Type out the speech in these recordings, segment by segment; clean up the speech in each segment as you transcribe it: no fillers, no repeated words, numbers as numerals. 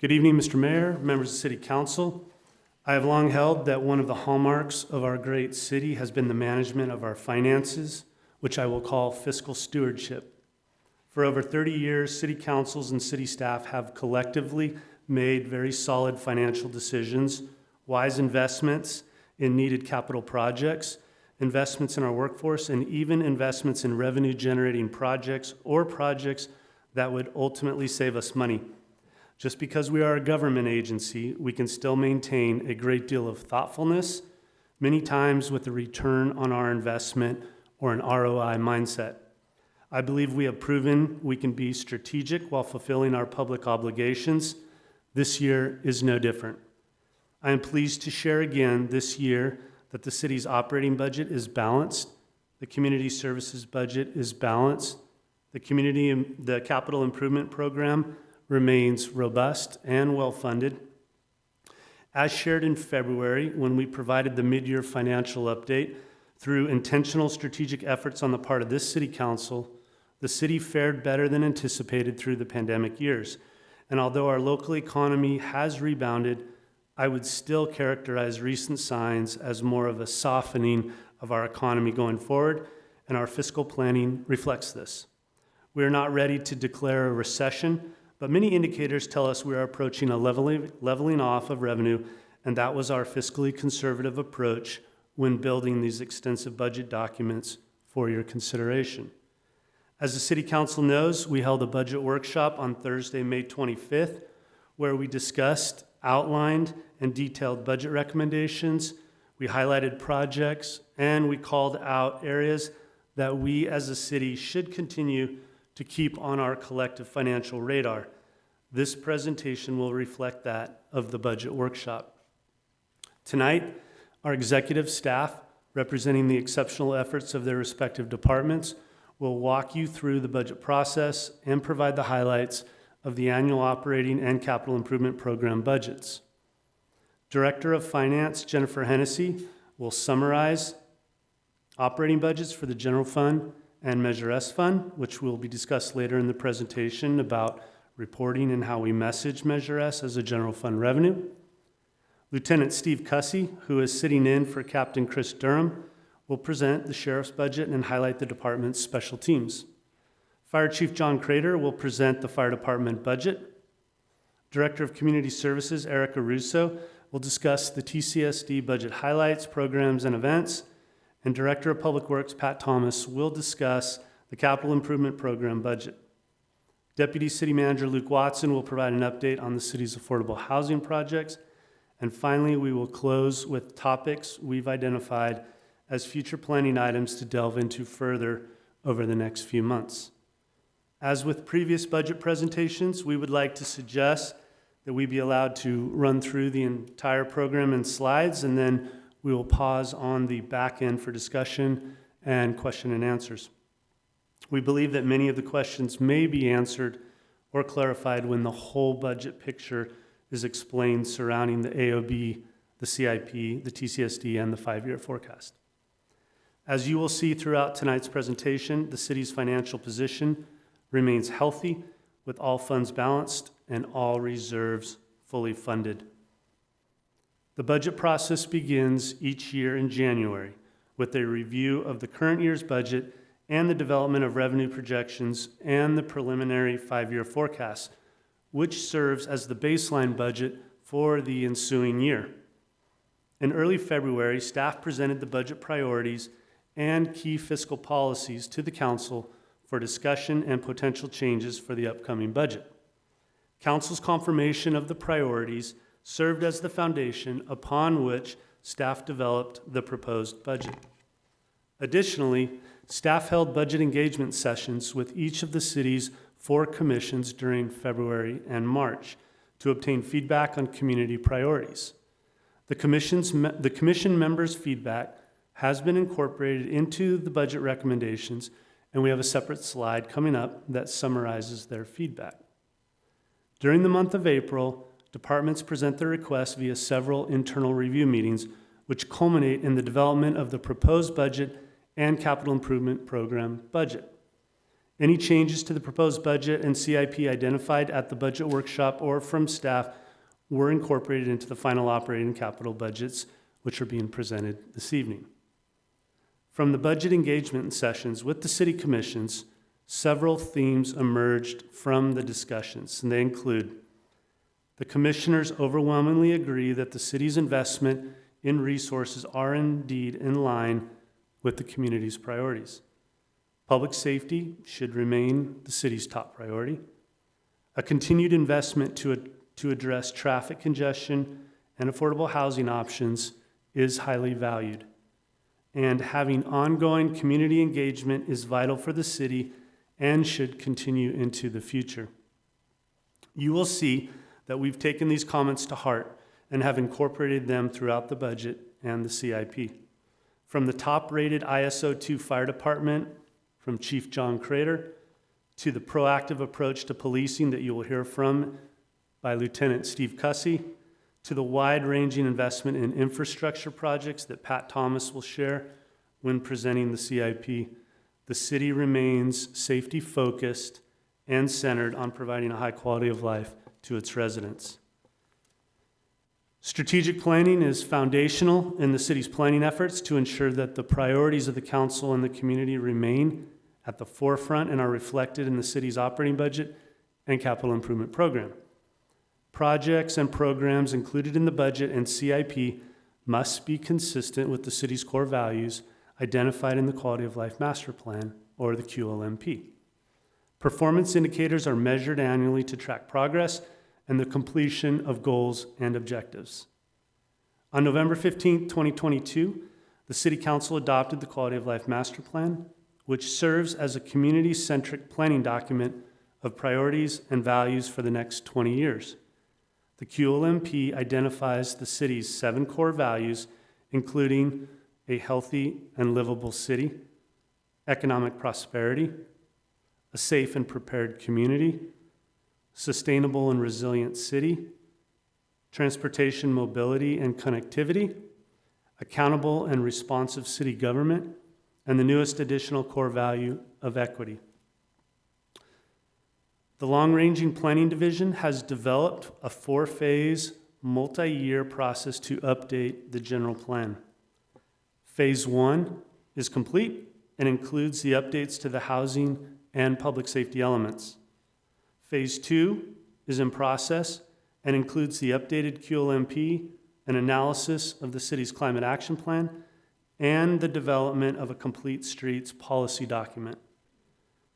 Good evening, Mr. Mayor, members of City Council. I have long held that one of the hallmarks of our great city has been the management of our finances, which I will call fiscal stewardship. For over 30 years, city councils and city staff have collectively made very solid financial decisions, wise investments in needed capital projects, investments in our workforce, and even investments in revenue-generating projects or projects that would ultimately save us money. Just because we are a government agency, we can still maintain a great deal of thoughtfulness, many times with a return on our investment or an ROI mindset. I believe we have proven we can be strategic while fulfilling our public obligations. This year is no different. I am pleased to share again this year that the city's operating budget is balanced, the community services budget is balanced, the capital improvement program remains robust and well-funded. As shared in February, when we provided the mid-year financial update, through intentional strategic efforts on the part of this city council, the city fared better than anticipated through the pandemic years. And although our local economy has rebounded, I would still characterize recent signs as more of a softening of our economy going forward, and our fiscal planning reflects this. We are not ready to declare a recession, but many indicators tell us we are approaching a leveling off of revenue, and that was our fiscally conservative approach when building these extensive budget documents for your consideration. As the City Council knows, we held a budget workshop on Thursday, May 25th, where we discussed, outlined, and detailed budget recommendations. We highlighted projects, and we called out areas that we as a city should continue to keep on our collective financial radar. This presentation will reflect that of the budget workshop. Tonight, our executive staff, representing the exceptional efforts of their respective departments, will walk you through the budget process and provide the highlights of the annual operating and capital improvement program budgets. Director of Finance, Jennifer Hennessy, will summarize operating budgets for the general fund and Measure S fund, which will be discussed later in the presentation about reporting and how we message Measure S as a general fund revenue. Lieutenant Steve Cussy, who is sitting in for Captain Chris Durham, will present the sheriff's budget and highlight the department's special teams. Fire Chief John Crater will present the fire department budget. Director of Community Services, Erica Russo, will discuss the TCSD budget highlights, programs, and events. And Director of Public Works, Pat Thomas, will discuss the capital improvement program budget. Deputy City Manager Luke Watson will provide an update on the city's affordable housing projects. And finally, we will close with topics we've identified as future planning items to delve into further over the next few months. As with previous budget presentations, we would like to suggest that we be allowed to run through the entire program in slides, and then we will pause on the back end for discussion and question and answers. We believe that many of the questions may be answered or clarified when the whole budget picture is explained surrounding the AOB, the CIP, the TCSD, and the 5-year forecast. As you will see throughout tonight's presentation, the city's financial position remains healthy, with all funds balanced and all reserves fully funded. The budget process begins each year in January with a review of the current year's budget and the development of revenue projections and the preliminary 5-year forecast, which serves as the baseline budget for the ensuing year. In early February, staff presented the budget priorities and key fiscal policies to the council for discussion and potential changes for the upcoming budget. Council's confirmation of the priorities served as the foundation upon which staff developed the proposed budget. Additionally, staff held budget engagement sessions with each of the city's 4 commissions during February and March to obtain feedback on community priorities. The commission members' feedback has been incorporated into the budget recommendations, and we have a separate slide coming up that summarizes their feedback. During the month of April, departments present their requests via several internal review meetings, which culminate in the development of the proposed budget and capital improvement program budget. Any changes to the proposed budget and CIP identified at the budget workshop or from staff were incorporated into the final operating and capital budgets, which are being presented this evening. From the budget engagement sessions with the city commissions, several themes emerged from the discussions, and they include: the commissioners overwhelmingly agree that the city's investment in resources are indeed in line with the community's priorities. Public safety should remain the city's top priority. A continued investment to address traffic congestion and affordable housing options is highly valued. And having ongoing community engagement is vital for the city and should continue into the future. You will see that we've taken these comments to heart and have incorporated them throughout the budget and the CIP. From the top-rated ISO 2 fire department, from Chief John Crater, to the proactive approach to policing that you will hear from by Lieutenant Steve Cussy, to the wide-ranging investment in infrastructure projects that Pat Thomas will share when presenting the CIP, the city remains safety-focused and centered on providing a high quality of life to its residents. Strategic planning is foundational in the city's planning efforts to ensure that the priorities of the council and the community remain at the forefront and are reflected in the city's operating budget and capital improvement program. Projects and programs included in the budget and CIP must be consistent with the city's core values identified in the Quality of Life Master Plan, or the QLMP. Performance indicators are measured annually to track progress and the completion of goals and objectives. On November 15, 2022, the City Council adopted the Quality of Life Master Plan, which serves as a community-centric planning document of priorities and values for the next 20 years. The QLMP identifies the city's 7 core values, including a healthy and livable city, economic prosperity, a safe and prepared community, sustainable and resilient city, transportation, mobility, and connectivity, accountable and responsive city government, and the newest additional core value of equity. The Long-Ranging Planning Division has developed a 4-phase, multi-year process to update the general plan. Phase 1 is complete and includes the updates to the housing and public safety elements. Phase 2 is in process and includes the updated QLMP, an analysis of the city's climate action plan, and the development of a complete streets policy document.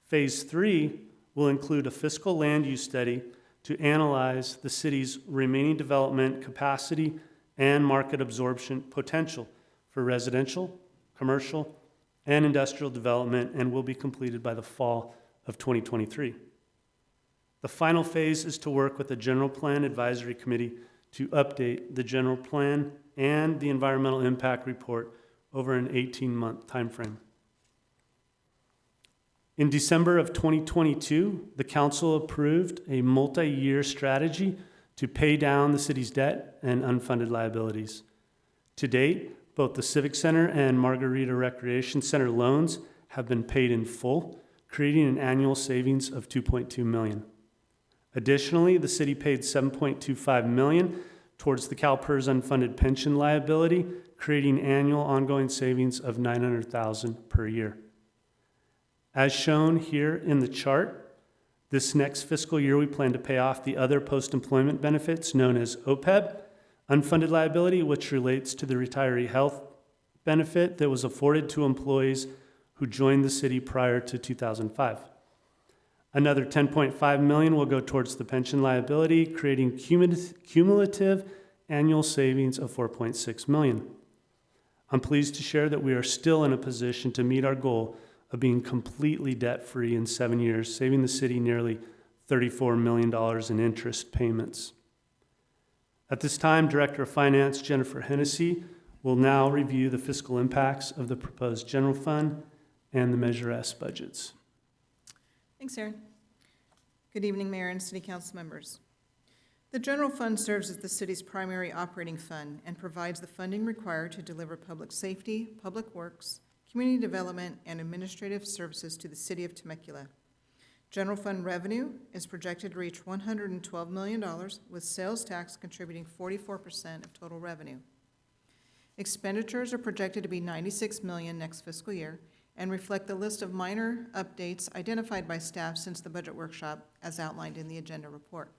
Phase 3 will include a fiscal land use study to analyze the city's remaining development capacity and market absorption potential for residential, commercial, and industrial development, and will be completed by the fall of 2023. The final phase is to work with the General Plan Advisory Committee to update the general plan and the environmental impact report over an 18-month timeframe. In December of 2022, the council approved a multi-year strategy to pay down the city's debt and unfunded liabilities. To date, both the Civic Center and Margarita Recreation Center loans have been paid in full, creating an annual savings of $2.2 million. Additionally, the city paid $7.25 million towards the CalPERS unfunded pension liability, creating annual ongoing savings of $900,000 per year. As shown here in the chart, this next fiscal year we plan to pay off the other post-employment benefits known as OPEB, unfunded liability, which relates to the retiree health benefit that was afforded to employees who joined the city prior to 2005. Another $10.5 million will go towards the pension liability, creating cumulative annual savings of $4.6 million. I'm pleased to share that we are still in a position to meet our goal of being completely debt-free in 7 years, saving the city nearly $34 million in interest payments. At this time, Director of Finance Jennifer Hennessy will now review the fiscal impacts of the proposed general fund and the Measure S budgets. Thanks, Aaron. Good evening, Mayor and City Council members. The general fund serves as the city's primary operating fund and provides the funding required to deliver public safety, public works, community development, and administrative services to the city of Temecula. General fund revenue is projected to reach $112 million, with sales tax contributing 44% of total revenue. Expenditures are projected to be $96 million next fiscal year and reflect the list of minor updates identified by staff since the budget workshop as outlined in the agenda report.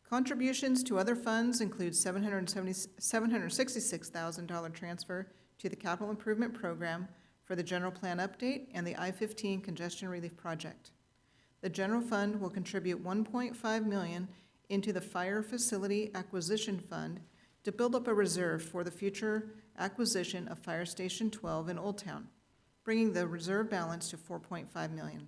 Contributions to other funds include $766,000 transfer to the Capital Improvement Program for the General Plan Update and the I-15 Congestion Relief Project. The General Fund will contribute $1.5 million into the Fire Facility Acquisition Fund to build up a reserve for the future acquisition of Fire Station 12 in Old Town, bringing the reserve balance to $4.5 million.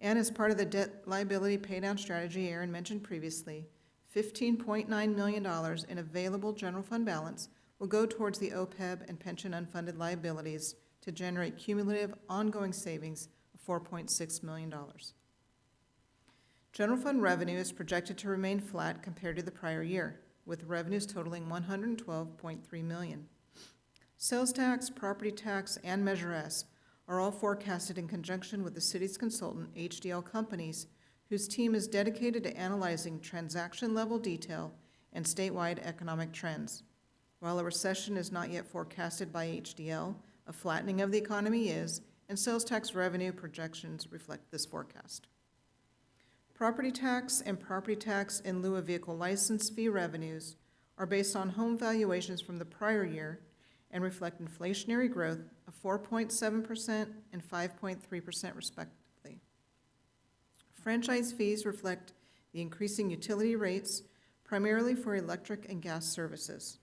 And as part of the debt liability paydown strategy Aaron mentioned previously, $15.9 million in available general fund balance will go towards the OPEB and pension unfunded liabilities to generate cumulative ongoing savings of $4.6 million. General fund revenue is projected to remain flat compared to the prior year, with revenues totaling $112.3 million. Sales tax, property tax, and Measure S are all forecasted in conjunction with the city's consultant, HDL Companies, whose team is dedicated to analyzing transaction-level detail and statewide economic trends. While a recession is not yet forecasted by HDL, a flattening of the economy is, and sales tax revenue projections reflect this forecast. Property tax and property tax in lieu of vehicle license fee revenues are based on home valuations from the prior year and reflect inflationary growth of 4.7% and 5.3% respectively. Franchise fees reflect the increasing utility rates, primarily for electric and gas services.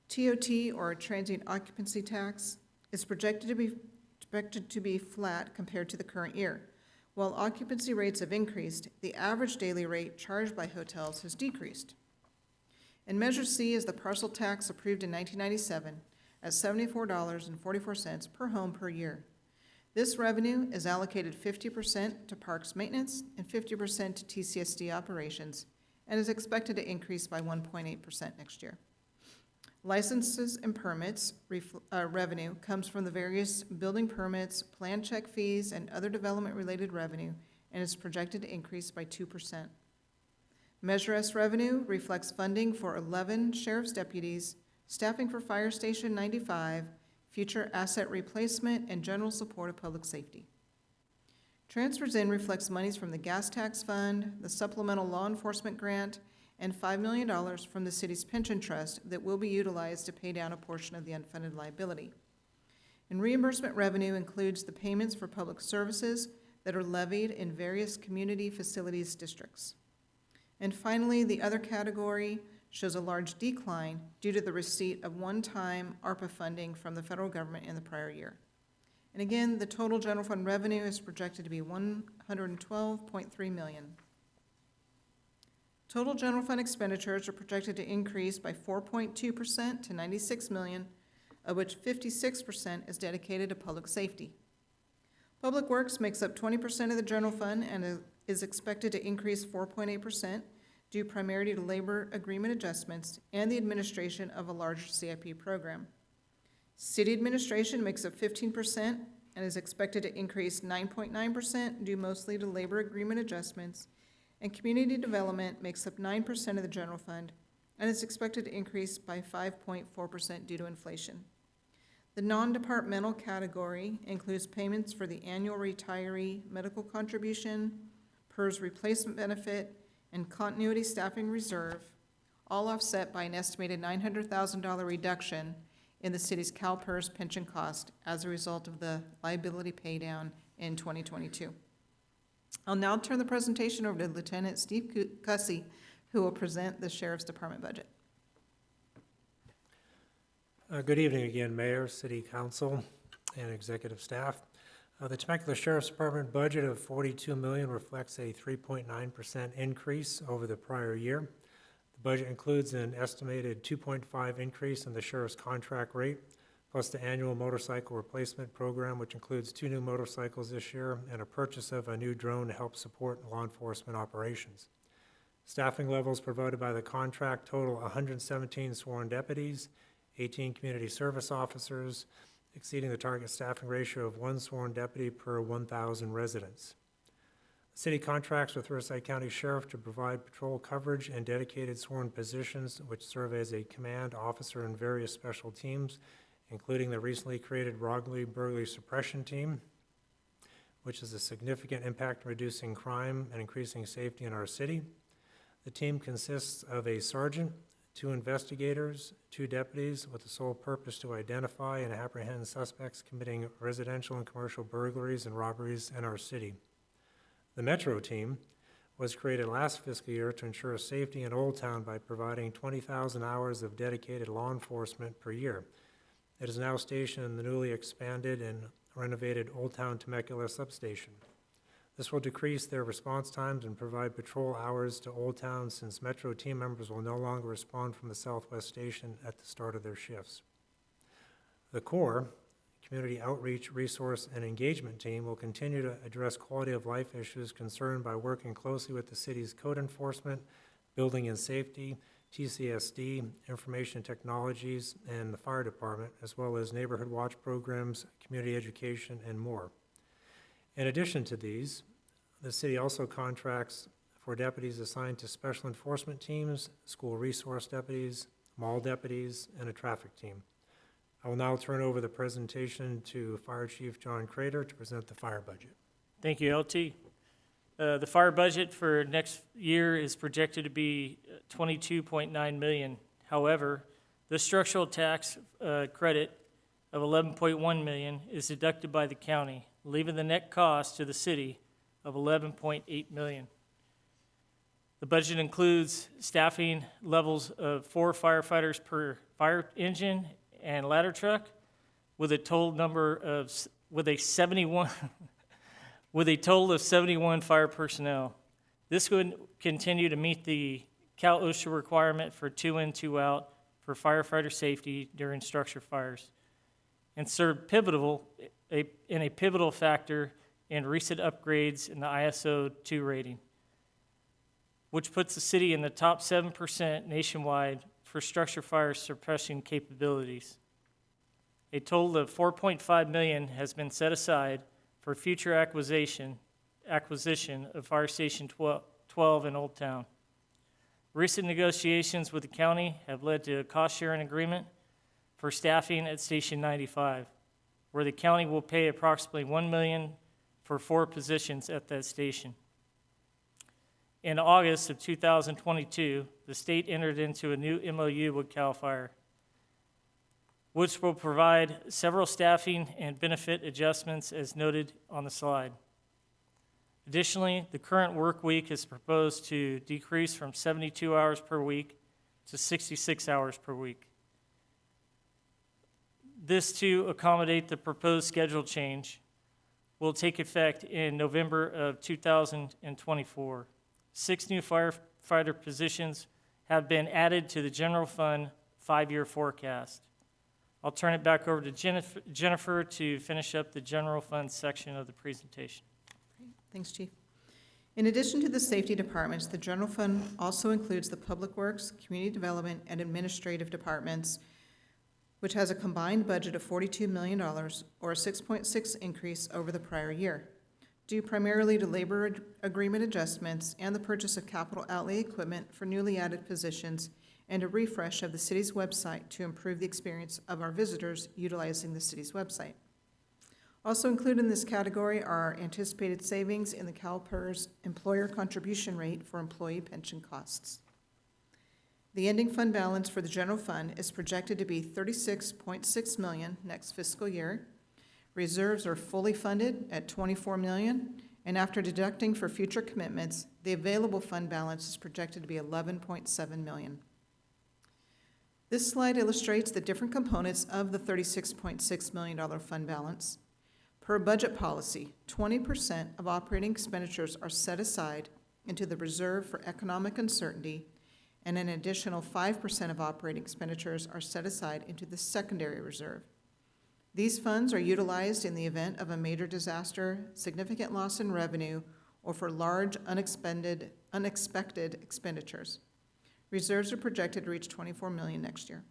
TOT, or transient occupancy tax, is projected to be flat compared to the current year. While occupancy rates have increased, the average daily rate charged by hotels has decreased. And Measure C is the parcel tax approved in 1997 at $74.44 per home per year. This revenue is allocated 50% to parks maintenance and 50% to TCSD operations and is expected to increase by 1.8% next year. Licenses and permits revenue comes from the various building permits, plan check fees, and other development-related revenue, and is projected to increase by 2%. Measure S revenue reflects funding for 11 sheriff's deputies, staffing for Fire Station 95, future asset replacement, and general support of public safety. Transfers in reflects monies from the gas tax fund, the supplemental law enforcement grant, and $5 million from the city's pension trust that will be utilized to pay down a portion of the unfunded liability. And reimbursement revenue includes the payments for public services that are levied in various community facilities districts. And finally, the other category shows a large decline due to the receipt of one-time ARPA funding from the federal government in the prior year. And again, the total general fund revenue is projected to be $112.3 million. Total general fund expenditures are projected to increase by 4.2% to $96 million, of which 56% is dedicated to public safety. Public Works makes up 20% of the general fund and is expected to increase 4.8%, due primarily to labor agreement adjustments and the administration of a larger CIP program. City administration makes up 15% and is expected to increase 9.9%, due mostly to labor agreement adjustments. And community development makes up 9% of the general fund and is expected to increase by 5.4% due to inflation. The non-departmental category includes payments for the annual retiree medical contribution, PERS replacement benefit, and continuity staffing reserve, all offset by an estimated $900,000 reduction in the city's CalPERS pension cost as a result of the liability paydown in 2022. I'll now turn the presentation over to Lieutenant Steve Cussy, who will present the Sheriff's Department budget. Good evening again, Mayor, City Council, and executive staff. The Temecula Sheriff's Department budget of $42 million reflects a 3.9% increase over the prior year. The budget includes an estimated 2.5% increase in the sheriff's contract rate, plus the annual motorcycle replacement program, which includes 2 new motorcycles this year and a purchase of a new drone to help support law enforcement operations. Staffing levels provided by the contract total 117 sworn deputies, 18 community service officers, exceeding the target staffing ratio of 1 sworn deputy per 1,000 residents. The city contracts with Riverside County Sheriff to provide patrol coverage and dedicated sworn positions which serve as a command officer in various special teams, including the recently created Robbery Burglary Suppression Team, which has a significant impact in reducing crime and increasing safety in our city. The team consists of a sergeant, 2 investigators, 2 deputies with the sole purpose to identify and apprehend suspects committing residential and commercial burglaries and robberies in our city. The Metro team was created last fiscal year to ensure safety in Old Town by providing 20,000 hours of dedicated law enforcement per year. It is now stationed in the newly expanded and renovated Old Town Temecula substation. This will decrease their response times and provide patrol hours to Old Town since Metro team members will no longer respond from the Southwest Station at the start of their shifts. The CORE, Community Outreach, Resource, and Engagement Team, will continue to address quality of life issues concerned by working closely with the city's code enforcement, building and safety, TCSD, information technologies, and the fire department, as well as neighborhood watch programs, community education, and more. In addition to these, the city also contracts for deputies assigned to special enforcement teams, school resource deputies, mall deputies, and a traffic team. I will now turn over the presentation to Fire Chief John Crater to present the fire budget. Thank you, LT. The fire budget for next year is projected to be $22.9 million. However, the structural tax credit of $11.1 million is deducted by the county, leaving the net cost to the city of $11.8 million. The budget includes staffing levels of 4 firefighters per fire engine and ladder truck, with a total of 71 fire personnel. This would continue to meet the Cal OSHA requirement for 2 in, 2 out for firefighter safety during structure fires, and serve in a pivotal factor in recent upgrades in the ISO 2 rating, which puts the city in the top 7% nationwide for structure fire suppression capabilities. A total of $4.5 million has been set aside for future acquisition of Fire Station 12 in Old Town. Recent negotiations with the county have led to a cost-sharing agreement for staffing at Station 95, where the county will pay approximately $1 million for 4 positions at that station. In August of 2022, the state entered into a new MOU with CAL FIRE, which will provide several staffing and benefit adjustments as noted on the slide. Additionally, the current work week is proposed to decrease from 72 hours per week to 66 hours per week. This to accommodate the proposed schedule change will take effect in November of 2024. 6 new firefighter positions have been added to the general fund 5-year forecast. I'll turn it back over to Jennifer to finish up the general fund section of the presentation. Great. Thanks, Chief. In addition to the safety departments, the general fund also includes the Public Works, Community Development, and Administrative departments, which has a combined budget of $42 million, or a 6.6% increase over the prior year, due primarily to labor agreement adjustments and the purchase of capital outlay equipment for newly added positions and a refresh of the city's website to improve the experience of our visitors utilizing the city's website. Also included in this category are anticipated savings in the CalPERS employer contribution rate for employee pension costs. The ending fund balance for the general fund is projected to be $36.6 million next fiscal year. Reserves are fully funded at $24 million, and after deducting for future commitments, the available fund balance is projected to be $11.7 million. This slide illustrates the different components of the $36.6 million fund balance. Per budget policy, 20% of operating expenditures are set aside into the reserve for economic uncertainty, and an additional 5% of operating expenditures are set aside into the secondary reserve. These funds are utilized in the event of a major disaster, significant loss in revenue, or for large unexpected expenditures. Reserves are projected to reach $24 million next year.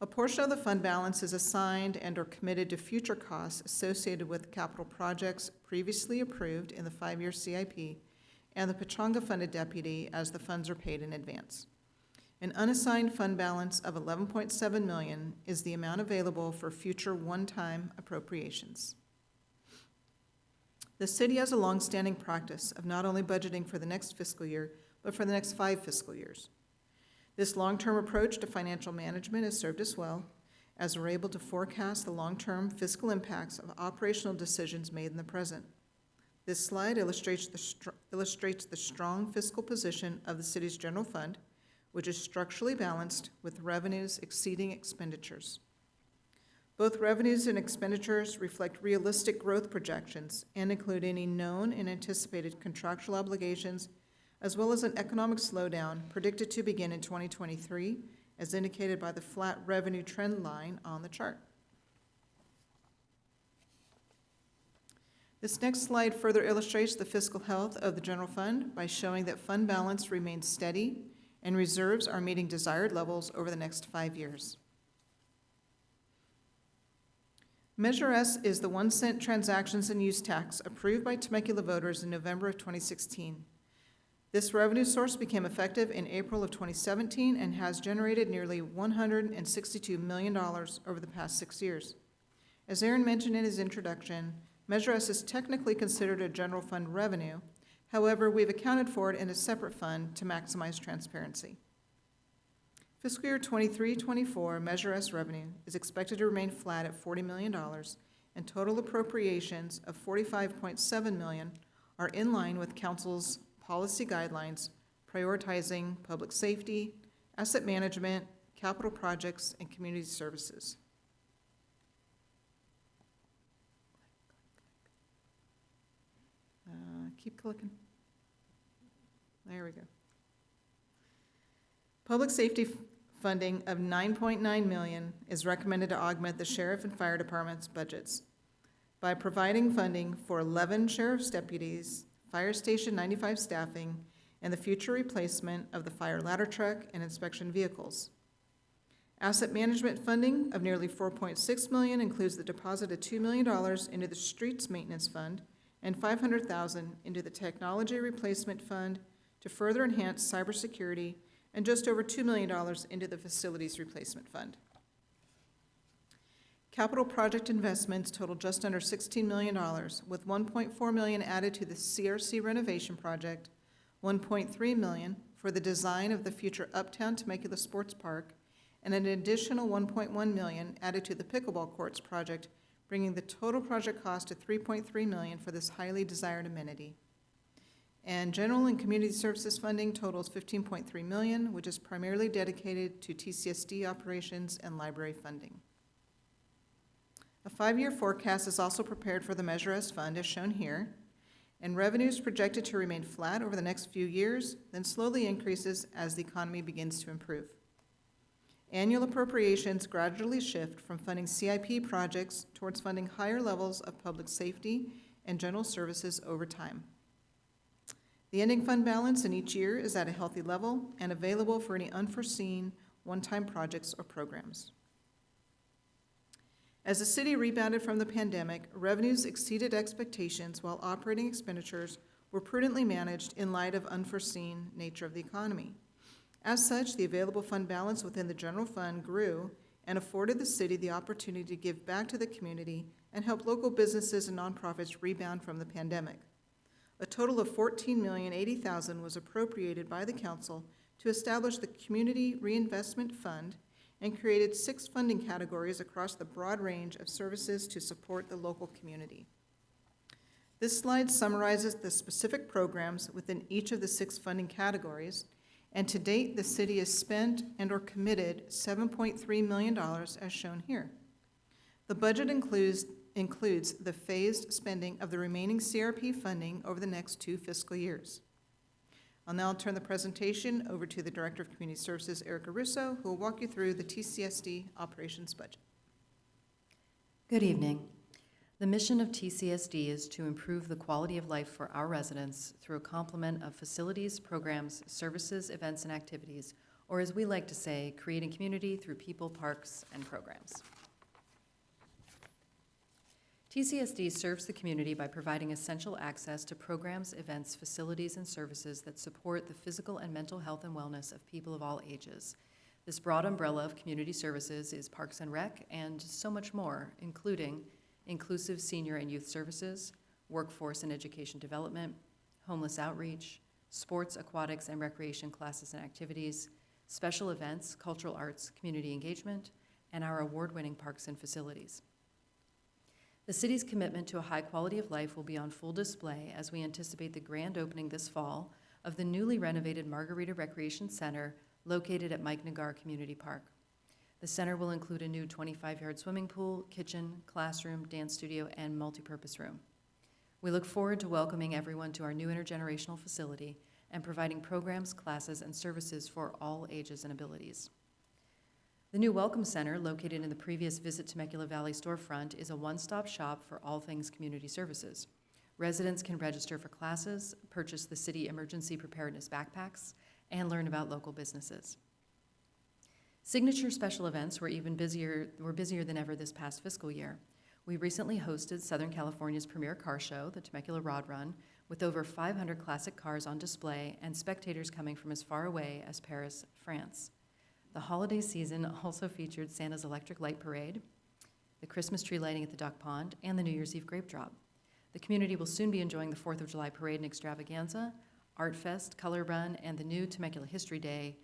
A portion of the fund balance is assigned and/or committed to future costs associated with capital projects previously approved in the 5-year CIP and the Pechanga-funded deputy as the funds are paid in advance. An unassigned fund balance of $11.7 million is the amount available for future one-time appropriations. The city has a longstanding practice of not only budgeting for the next fiscal year, but for the next 5 fiscal years. This long-term approach to financial management has served us well, as we're able to forecast the long-term fiscal impacts of operational decisions made in the present. This slide illustrates the strong fiscal position of the city's general fund, which is structurally balanced with revenues exceeding expenditures. Both revenues and expenditures reflect realistic growth projections and include any known and anticipated contractual obligations, as well as an economic slowdown predicted to begin in 2023, as indicated by the flat revenue trend line on the chart. This next slide further illustrates the fiscal health of the general fund by showing that fund balance remains steady and reserves are meeting desired levels over the next 5 years. Measure S is the 1-cent transactions and use tax approved by Temecula voters in November of 2016. This revenue source became effective in April of 2017 and has generated nearly $162 million over the past 6 years. As Aaron mentioned in his introduction, Measure S is technically considered a general fund revenue. However, we've accounted for it in a separate fund to maximize transparency. Fiscal year 23-24 Measure S revenue is expected to remain flat at $40 million, and total appropriations of $45.7 million are in line with Council's policy guidelines prioritizing public safety, asset management, capital projects, and community services. Keep clicking. There we go. Public safety funding of $9.9 million is recommended to augment the sheriff and fire department's budgets by providing funding for 11 sheriff's deputies, Fire Station 95 staffing, and the future replacement of the fire ladder truck and inspection vehicles. Asset management funding of nearly $4.6 million includes the deposit of $2 million into the streets maintenance fund and $500,000 into the technology replacement fund to further enhance cybersecurity, and just over $2 million into the facilities replacement fund. Capital project investments total just under $16 million, with $1.4 million added to the CRC renovation project, $1.3 million for the design of the future Uptown Temecula Sports Park, and an additional $1.1 million added to the pickleball courts project, bringing the total project cost to $3.3 million for this highly desired amenity. And general and community services funding totals $15.3 million, which is primarily dedicated to TCSD operations and library funding. A 5-year forecast is also prepared for the Measure S fund, as shown here, and revenues projected to remain flat over the next few years, then slowly increases as the economy begins to improve. Annual appropriations gradually shift from funding CIP projects towards funding higher levels of public safety and general services over time. The ending fund balance in each year is at a healthy level and available for any unforeseen one-time projects or programs. As the city rebounded from the pandemic, revenues exceeded expectations while operating expenditures were prudently managed in light of unforeseen nature of the economy. As such, the available fund balance within the general fund grew and afforded the city the opportunity to give back to the community and help local businesses and nonprofits rebound from the pandemic. A total of $14,080,000 was appropriated by the council to establish the Community Reinvestment Fund and created 6 funding categories across the broad range of services to support the local community. This slide summarizes the specific programs within each of the 6 funding categories, and to date, the city has spent and/or committed $7.3 million as shown here. The budget includes the phased spending of the remaining CRP funding over the next 2 fiscal years. I'll now turn the presentation over to the Director of Community Services, Erica Russo, who will walk you through the TCSD operations budget. Good evening. The mission of TCSD is to improve the quality of life for our residents through a complement of facilities, programs, services, events, and activities or as we like to say, creating community through people, parks, and programs. TCSD serves the community by providing essential access to programs, events, facilities, and services that support the physical and mental health and wellness of people of all ages. This broad umbrella of community services is Parks and Rec and so much more, including inclusive senior and youth services, workforce and education development, homeless outreach, sports, aquatics, and recreation classes and activities, special events, cultural arts, community engagement, and our award-winning parks and facilities. The city's commitment to a high quality of life will be on full display as we anticipate the grand opening this fall of the newly renovated Margarita Recreation Center located at Mike Nagar Community Park. The center will include a new 25-yard swimming pool, kitchen, classroom, dance studio, and multipurpose room. We look forward to welcoming everyone to our new intergenerational facility and providing programs, classes, and services for all ages and abilities. The new Welcome Center, located in the previous Visit Temecula Valley storefront, is a one-stop shop for all things community services. Residents can register for classes, purchase the city emergency preparedness backpacks, and learn about local businesses. Signature special events were busier than ever this past fiscal year. We recently hosted Southern California's premier car show, the Temecula Rod Run, with over 500 classic cars on display and spectators coming from as far away as Paris, France. The holiday season also featured Santa's Electric Light Parade, the Christmas tree lighting at the Duck Pond, and the New Year's Eve Grape Drop. The community will soon be enjoying the 4th of July Parade and Extravaganza, Art Fest, Color Run, and the new Temecula History Day,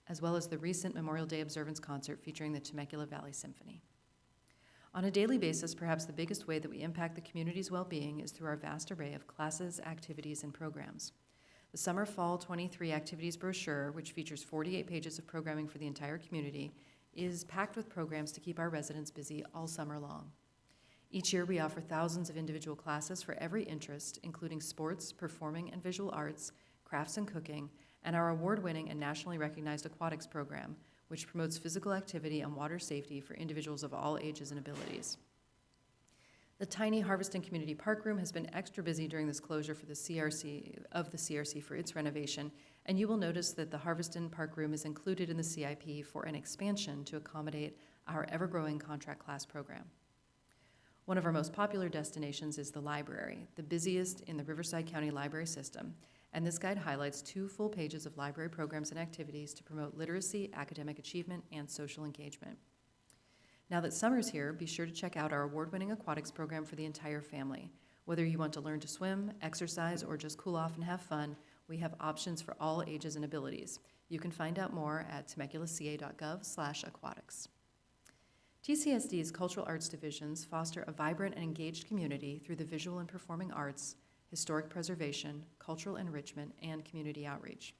as well as the recent Memorial Day Observance Concert featuring the Temecula Valley Symphony. On a daily basis, perhaps the biggest way that we impact the community's well-being is through our vast array of classes, activities, and programs. The Summer Fall 23 Activities Brochure, which features 48 pages of programming for the entire community, is packed with programs to keep our residents busy all summer long. Each year, we offer thousands of individual classes for every interest, including sports, performing and visual arts, crafts and cooking, and our award-winning and nationally recognized aquatics program, which promotes physical activity and water safety for individuals of all ages and abilities. The tiny Harveston Community Park Room has been extra busy during this closure for the CRC for its renovation, and you will notice that the Harveston Park Room is included in the CIP for an expansion to accommodate our ever-growing contract class program. One of our most popular destinations is the library, the busiest in the Riverside County Library System, and this guide highlights 2 full pages of library programs and activities to promote literacy, academic achievement, and social engagement. Now that summer's here, be sure to check out our award-winning aquatics program for the entire family. Whether you want to learn to swim, exercise, or just cool off and have fun, we have options for all ages and abilities. You can find out more at temeculaca.gov/aquatics. TCSD's cultural arts divisions foster a vibrant and engaged community through the visual and performing arts, historic preservation, cultural enrichment, and community outreach.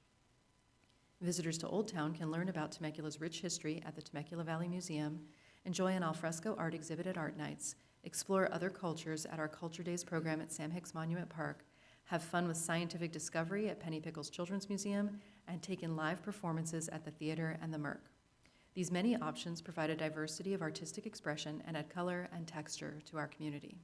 Visitors to Old Town can learn about Temecula's rich history at the Temecula Valley Museum, enjoy an alfresco art exhibit at Art Nights, explore other cultures at our Culture Days program at Sam Hicks Monument Park, have fun with scientific discovery at Penny Pickles Children's Museum, and take in live performances at the theater and the Merc. These many options provide a diversity of artistic expression and add color and texture to our community.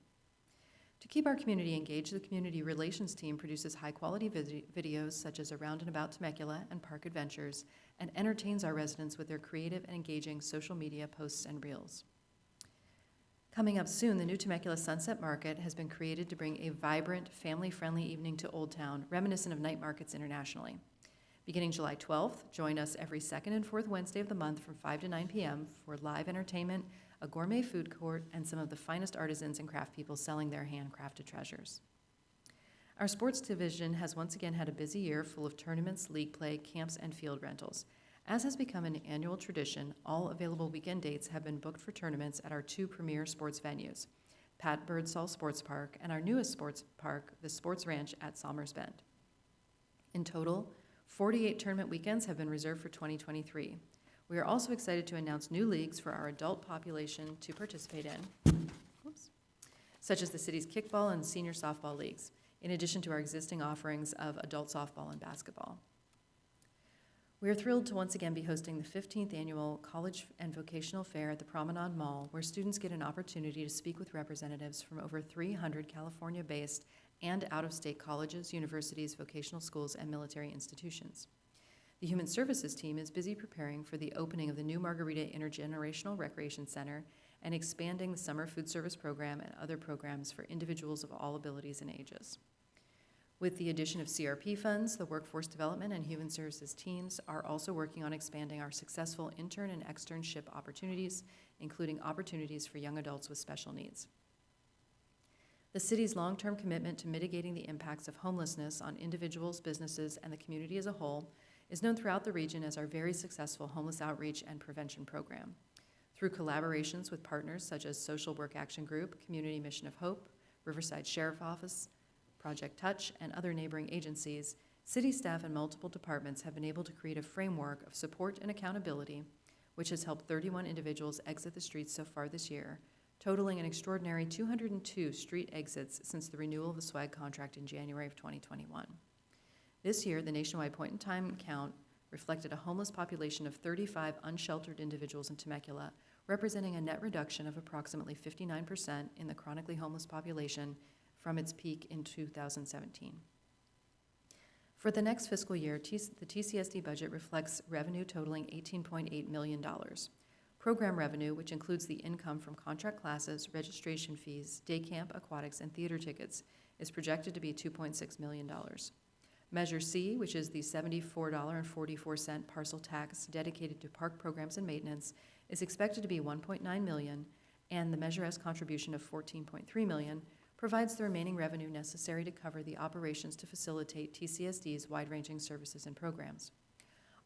To keep our community engaged, the Community Relations team produces high-quality videos such as Around and About Temecula and Park Adventures, and entertains our residents with their creative and engaging social media posts and reels. Coming up soon, the new Temecula Sunset Market has been created to bring a vibrant, family-friendly evening to Old Town, reminiscent of night markets internationally. Beginning July 12th, join us every second and fourth Wednesday of the month from 5 to 9 p.m. for live entertainment, a gourmet food court, and some of the finest artisans and craft people selling their handcrafted treasures. Our sports division has once again had a busy year full of tournaments, league play, camps, and field rentals. As has become an annual tradition, all available weekend dates have been booked for tournaments at our 2 premier sports venues, Pat Birdsall Sports Park and our newest sports park, the Sports Ranch at Somers Bend. In total, 48 tournament weekends have been reserved for 2023. We are also excited to announce new leagues for our adult population to participate in, such as the city's kickball and senior softball leagues, in addition to our existing offerings of adult softball and basketball. We are thrilled to once again be hosting the 15th annual College and Vocational Fair at the Promenade Mall, where students get an opportunity to speak with representatives from over 300 California-based and out-of-state colleges, universities, vocational schools, and military institutions. The Human Services team is busy preparing for the opening of the new Margarita Intergenerational Recreation Center and expanding the summer food service program and other programs for individuals of all abilities and ages. With the addition of CRP funds, the Workforce Development and Human Services teams are also working on expanding our successful intern and externship opportunities, including opportunities for young adults with special needs. The city's long-term commitment to mitigating the impacts of homelessness on individuals, businesses, and the community as a whole is known throughout the region as our very successful homeless outreach and prevention program. Through collaborations with partners such as Social Work Action Group, Community Mission of Hope, Riverside Sheriff Office, Project Touch, and other neighboring agencies, city staff and multiple departments have been able to create a framework of support and accountability, which has helped 31 individuals exit the streets so far this year, totaling an extraordinary 202 street exits since the renewal of the SWAG contract in January of 2021. This year, the nationwide point-in-time count reflected a homeless population of 35 unsheltered individuals in Temecula, representing a net reduction of approximately 59% in the chronically homeless population from its peak in 2017. For the next fiscal year, the TCSD budget reflects revenue totaling $18.8 million. Program revenue, which includes the income from contract classes, registration fees, day camp, aquatics, and theater tickets, is projected to be $2.6 million. Measure C, which is the $74.44 parcel tax dedicated to park programs and maintenance, is expected to be $1.9 million, and the Measure S contribution of $14.3 million provides the remaining revenue necessary to cover the operations to facilitate TCSD's wide-ranging services and programs.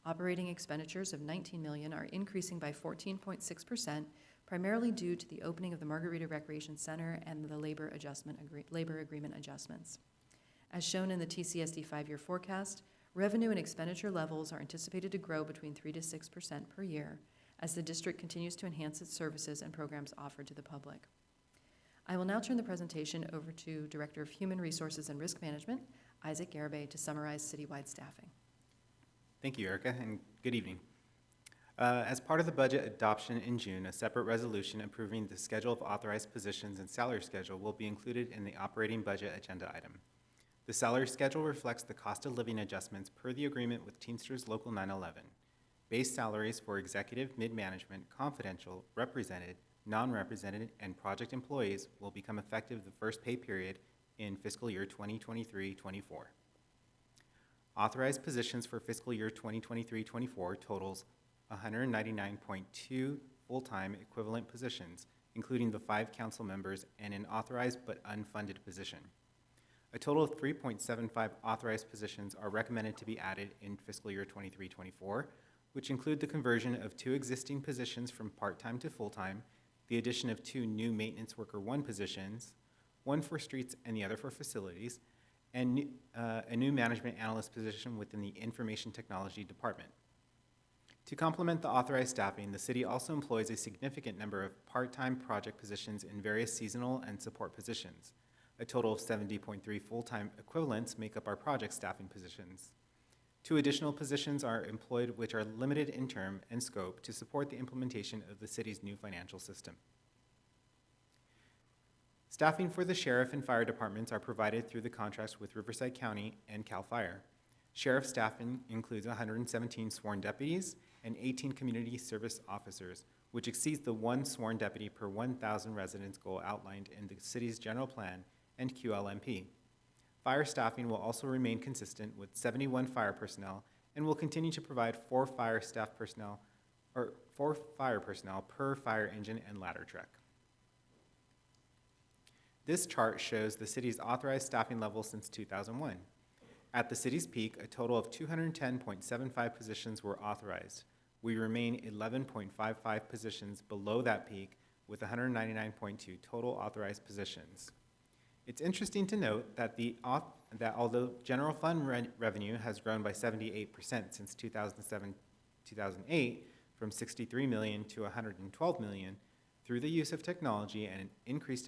Operating expenditures of $19 million are increasing by 14.6%, primarily due to the opening of the Margarita Recreation Center and the labor agreement adjustments. As shown in the TCSD 5-year forecast, revenue and expenditure levels are anticipated to grow between 3 to 6% per year as the district continues to enhance its services and programs offered to the public. I will now turn the presentation over to Director of Human Resources and Risk Management, Isaac Garibay, to summarize citywide staffing. Thank you, Erica, and good evening. As part of the budget adoption in June, a separate resolution approving the schedule of authorized positions and salary schedule will be included in the operating budget agenda item. The salary schedule reflects the cost of living adjustments per the agreement with Teamsters Local 911. Base salaries for executive, mid-management, confidential, represented, non-represented, and project employees will become effective the first pay period in fiscal year 2023-24. Authorized positions for fiscal year 2023-24 totals 199.2 full-time equivalent positions, including the 5 council members and an authorized but unfunded position. A total of 3.75 authorized positions are recommended to be added in fiscal year 23-24, which include the conversion of 2 existing positions from part-time to full-time, the addition of 2 new maintenance worker 1 positions, 1 for streets and the other for facilities, and a new management analyst position within the information technology department. To complement the authorized staffing, the city also employs a significant number of part-time project positions in various seasonal and support positions. A total of 70.3 full-time equivalents make up our project staffing positions. 2 additional positions are employed which are limited in term and scope to support the implementation of the city's new financial system. Staffing for the sheriff and fire departments are provided through the contracts with Riverside County and CAL FIRE. Sheriff staffing includes 117 sworn deputies and 18 community service officers, which exceeds the 1 sworn deputy per 1,000 residents goal outlined in the city's general plan and QLMP. Fire staffing will also remain consistent with 71 fire personnel and will continue to provide 4 fire personnel per fire engine and ladder truck. This chart shows the city's authorized staffing level since 2001. At the city's peak, a total of 210.75 positions were authorized. We remain 11.55 positions below that peak with 199.2 total authorized positions. It's interesting to note that although general fund revenue has grown by 78% since 2007-2008, from $63 million to $112 million, through the use of technology and increased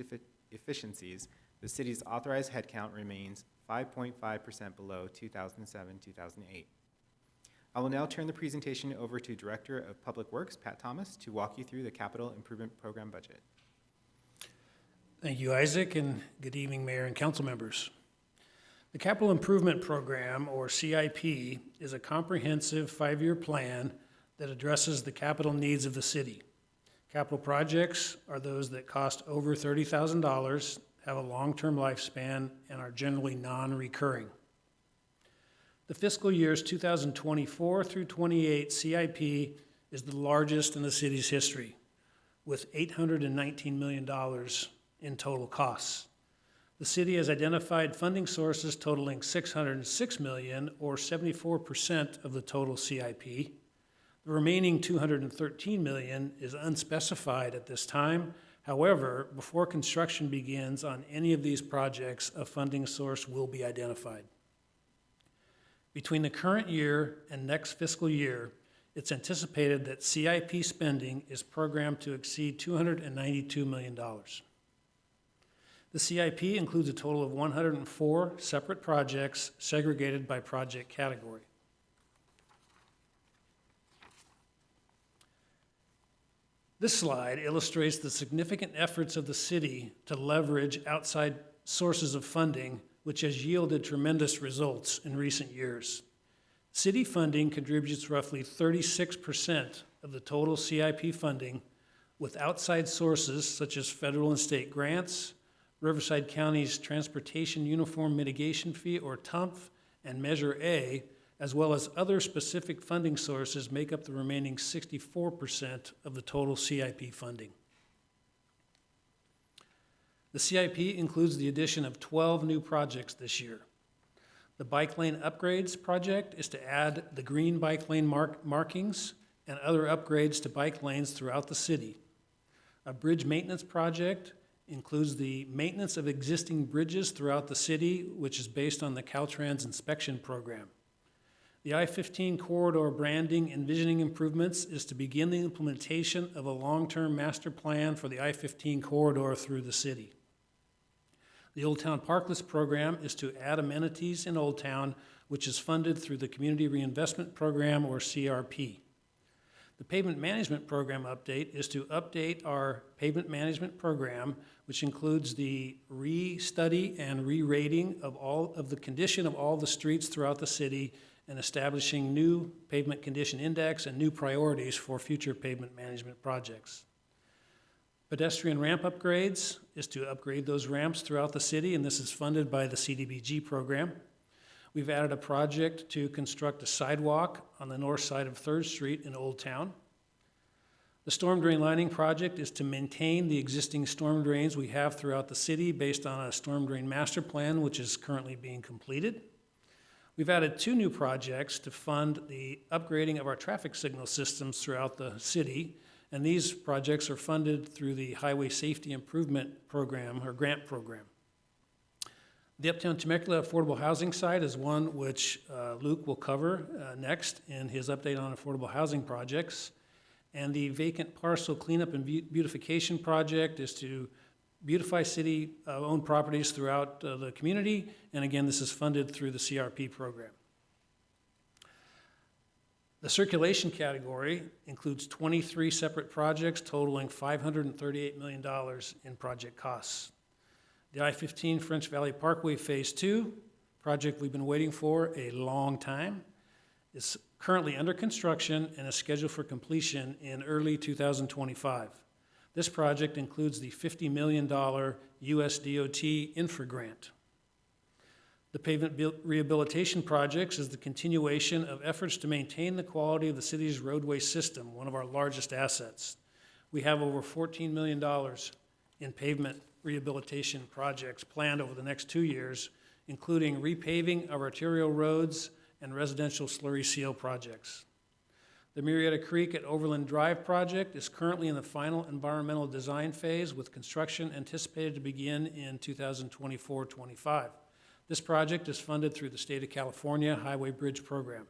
efficiencies, the city's authorized headcount remains 5.5% below 2007-2008. I will now turn the presentation over to Director of Public Works, Pat Thomas, to walk you through the Capital Improvement Program budget. Thank you, Isaac, and good evening, Mayor and Council members. The Capital Improvement Program, or CIP, is a comprehensive five-year plan that addresses the capital needs of the city. Capital projects are those that cost over $30,000, have a long-term lifespan, and are generally non-recurring. The fiscal years 2024 through 28 CIP is the largest in the city's history, with $819 million in total costs. The city has identified funding sources totaling $606 million, or 74% of the total CIP. The remaining $213 million is unspecified at this time. However, before construction begins on any of these projects, a funding source will be identified. Between the current year and next fiscal year, it's anticipated that CIP spending is programmed to exceed $292 million. The CIP includes a total of 104 separate projects segregated by project category. This slide illustrates the significant efforts of the city to leverage outside sources of funding, which has yielded tremendous results in recent years. City funding contributes roughly 36% of the total CIP funding, with outside sources such as federal and state grants, Riverside County's Transportation Uniform Mitigation Fee, or TUMF, and Measure A, as well as other specific funding sources, make up the remaining 64% of the total CIP funding. The CIP includes the addition of 12 new projects this year. The bike lane upgrades project is to add the green bike lane markings and other upgrades to bike lanes throughout the city. A bridge maintenance project includes the maintenance of existing bridges throughout the city, which is based on the Caltrans inspection program. The I-15 corridor branding and visioning improvements is to begin the implementation of a long-term master plan for the I-15 corridor through the city. The Old Town Parklets program is to add amenities in Old Town, which is funded through the Community Reinvestment Program, or CRP. The Pavement Management Program update is to update our pavement management program, which includes the re-study and re-rating of all of the condition of all the streets throughout the city, and establishing new pavement condition index and new priorities for future pavement management projects. Pedestrian ramp upgrades is to upgrade those ramps throughout the city, and this is funded by the CDBG program. We've added a project to construct a sidewalk on the north side of 3rd Street in Old Town. The storm drain lining project is to maintain the existing storm drains we have throughout the city based on a storm drain master plan, which is currently being completed. We've added 2 new projects to fund the upgrading of our traffic signal systems throughout the city, and these projects are funded through the Highway Safety Improvement Program, or grant program. The Uptown Temecula Affordable Housing site is one which Luke will cover next in his update on affordable housing projects. And the vacant parcel cleanup and beautification project is to beautify city-owned properties throughout the community. And again, this is funded through the CRP program. The circulation category includes 23 separate projects totaling $538 million in project costs. The I-15 French Valley Parkway Phase 2, project we've been waiting for a long time, is currently under construction and is scheduled for completion in early 2025. This project includes the $50 million US DOT infra grant. The pavement rehabilitation projects is the continuation of efforts to maintain the quality of the city's roadway system, one of our largest assets. We have over $14 million in pavement rehabilitation projects planned over the next 2 years, including repaving of arterial roads and residential slurry seal projects. The Murrieta Creek at Overland Drive project is currently in the final environmental design phase, with construction anticipated to begin in 2024-25. This project is funded through the State of California Highway Bridge Program.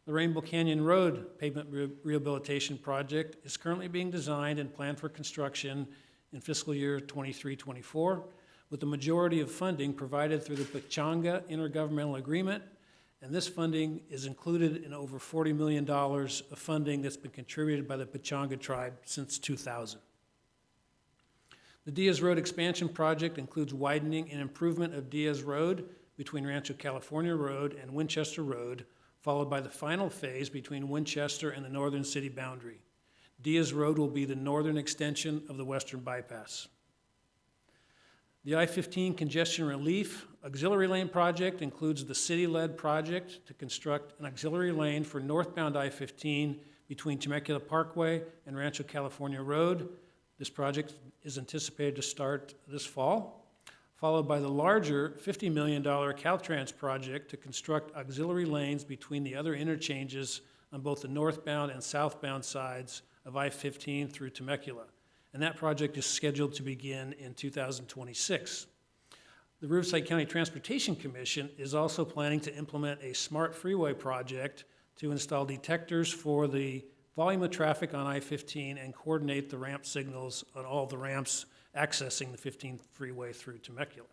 The Rainbow Canyon Road pavement rehabilitation project is currently being designed and planned for construction in fiscal year 23-24, with the majority of funding provided through the Pechanga Intergovernmental Agreement, and this funding is included in over $40 million of funding that's been contributed by the Pechanga tribe since 2000. The Diaz Road expansion project includes widening and improvement of Diaz Road between Rancho California Road and Winchester Road, followed by the final phase between Winchester and the northern city boundary. Diaz Road will be the northern extension of the western bypass. The I-15 congestion relief auxiliary lane project includes the city-led project to construct an auxiliary lane for northbound I-15 between Temecula Parkway and Rancho California Road. This project is anticipated to start this fall, followed by the larger $50 million Caltrans project to construct auxiliary lanes between the other interchanges on both the northbound and southbound sides of I-15 through Temecula. And that project is scheduled to begin in 2026. The Riverside County Transportation Commission is also planning to implement a smart freeway project to install detectors for the volume of traffic on I-15 and coordinate the ramp signals on all the ramps accessing the 15th freeway through Temecula.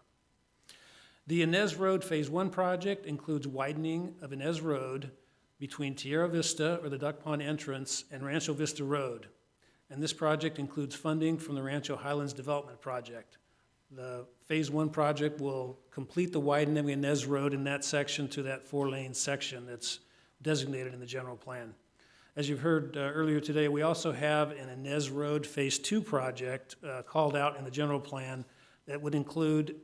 The Inez Road Phase 1 project includes widening of Inez Road between Tierra Vista, or the Duck Pond entrance, and Rancho Vista Road. And this project includes funding from the Rancho Highlands Development Project. The Phase 1 project will complete the widening of Inez Road in that section to that 4-lane section that's designated in the general plan. As you've heard earlier today, we also have an Inez Road Phase 2 project called out in the general plan that would include